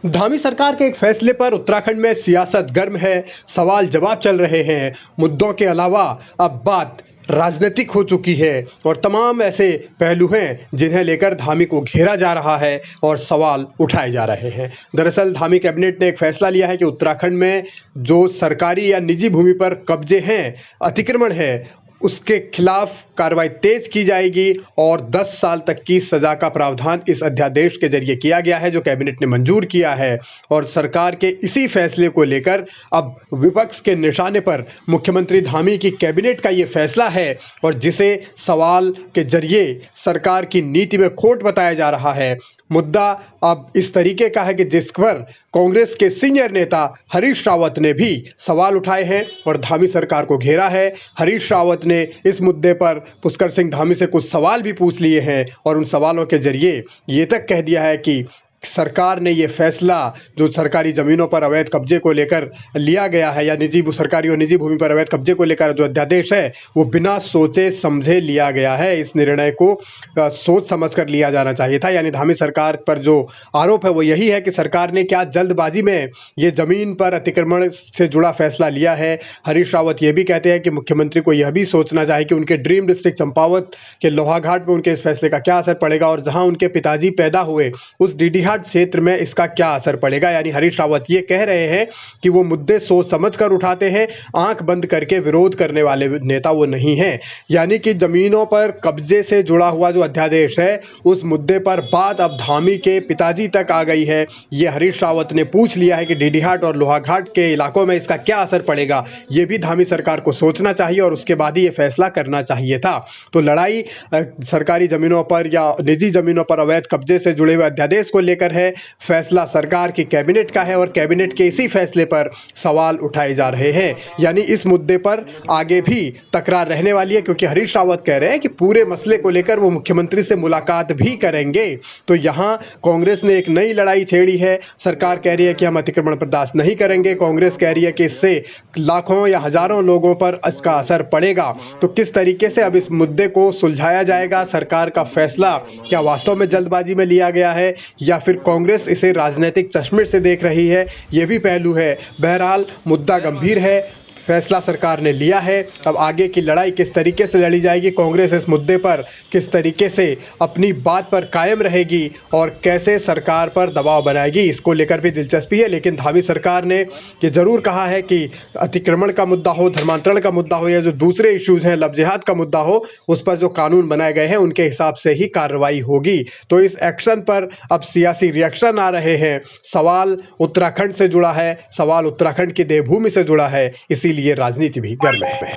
धामी सरकार के एक फैसले पर उत्तराखंड में सियासत गर्म है। सवाल जवाब चल रहे हैं। मुद्दों के अलावा अब बात राजनीतिक हो चुकी है और तमाम ऐसे पहलू हैं जिन्हें लेकर धामी को घेरा जा रहा है और सवाल उठाए जा रहे हैं। दरअसल धामी कैबिनेट ने एक फैसला लिया है कि उत्तराखंड में जो सरकारी या निजी भूमि पर कब्जे हैं, अतिक्रमण है, उसके खिलाफ कार्रवाई तेज की जाएगी और 10 साल तक की सजा का प्रावधान इस अध्यादेश के जरिए किया गया है, जो कैबिनेट ने मंजूर किया है। और सरकार के इसी फैसले को लेकर अब विपक्ष के निशाने पर मुख्यमंत्री धामी की कैबिनेट का ये फैसला है और जिसे सवाल के जरिए सरकार की नीति में खोट बताया जा रहा है। मुद्दा अब इस तरीके का है कि जिस पर कांग्रेस के सीनियर नेता हरीश रावत ने भी सवाल उठाए हैं और धामी सरकार को घेरा है। हरीश रावत ने इस मुद्दे पर पुष्कर सिंह धामी से कुछ सवाल भी पूछ लिए हैं और उन सवालों के जरिए ये तक कह दिया है कि सरकार ने ये फैसला जो सरकारी ज़मीनों पर अवैध कब्जे को लेकर लिया गया है या सरकारी और निजी भूमि पर अवैध कब्जे को लेकर जो अध्यादेश है वो बिना सोचे समझे लिया गया है। इस निर्णय को सोच समझकर लिया जाना चाहिए था। यानी धामी सरकार पर जो आरोप है वो यही है कि सरकार ने क्या जल्दबाजी में ये ज़मीन पर अतिक्रमण से जुड़ा फैसला लिया है। हरीश रावत ये भी कहते हैं कि मुख्यमंत्री को यह भी सोचना चाहिए कि उनके ड्रीम डिस्ट्रिक्ट चंपावत के लोहाघाट पर उनके इस फैसले का क्या असर पड़ेगा और जहाँ उनके पिताजी पैदा हुए उस डीडीहाट क्षेत्र में इसका क्या असर पड़ेगा। यानी हरीश रावत ये कह रहे हैं कि वो मुद्दे सोच समझकर उठाते हैं, आंख बंद करके विरोध करने वाले नेता वो नहीं हैं। यानी कि जमीनों पर कब्जे से जुड़ा हुआ जो अध्यादेश है उस मुद्दे पर बात अब धामी के पिताजी तक आ गई है। ये हरीश रावत ने पूछ लिया है कि डीडीहाट और लोहाघाट के इलाकों में इसका क्या असर पड़ेगा। ये भी धामी सरकार को सोचना चाहिए और उसके बाद ही ये फैसला करना चाहिए था। तो लड़ाई सरकारी जमीनों पर या निजी जमीनों पर अवैध कब्जे से जुड़े हुए अध्यादेश को लेकर है। फैसला सरकार की कैबिनेट का है और कैबिनेट के इसी फैसले पर सवाल उठाए जा रहे हैं। यानी इस मुद्दे पर आगे भी तकरार रहने वाली है, क्योंकि हरीश रावत कह रहे हैं कि पूरे मसले को लेकर वो मुख्यमंत्री से मुलाकात भी करेंगे। तो यहाँ कांग्रेस ने एक नई लड़ाई छेड़ी है। सरकार कह रही है कि हम अतिक्रमण बर्दाश्त नहीं करेंगे, कांग्रेस कह रही है कि इससे लाखों या हजारों लोगों पर इसका असर पड़ेगा। तो किस तरीके से अब इस मुद्दे को सुलझाया जाएगा, सरकार का फैसला क्या वास्तव में जल्दबाजी में लिया गया है या फिर कांग्रेस इसे राजनीतिक चश्मे से देख रही है, ये भी पहलू है। बहरहाल मुद्दा गंभीर है, फैसला सरकार ने लिया है। अब आगे की लड़ाई किस तरीके से लड़ी जाएगी, कांग्रेस इस मुद्दे पर किस तरीके से अपनी बात पर कायम रहेगी और कैसे सरकार पर दबाव बनाएगी, इसको लेकर भी दिलचस्पी है। लेकिन धामी सरकार ने ये ज़रूर कहा है कि अतिक्रमण का मुद्दा हो, धर्मांतरण का मुद्दा हो या जो दूसरे इश्यूज़ हैं, लब जिहाद का मुद्दा हो, उस पर जो कानून बनाए गए हैं उनके हिसाब से ही कार्रवाई होगी। तो इस एक्शन पर अब सियासी रिएक्शन आ रहे हैं। सवाल उत्तराखंड से जुड़ा है, सवाल उत्तराखंड की देवभूमि से जुड़ा है, इसीलिए राजनीति भी गर्म है।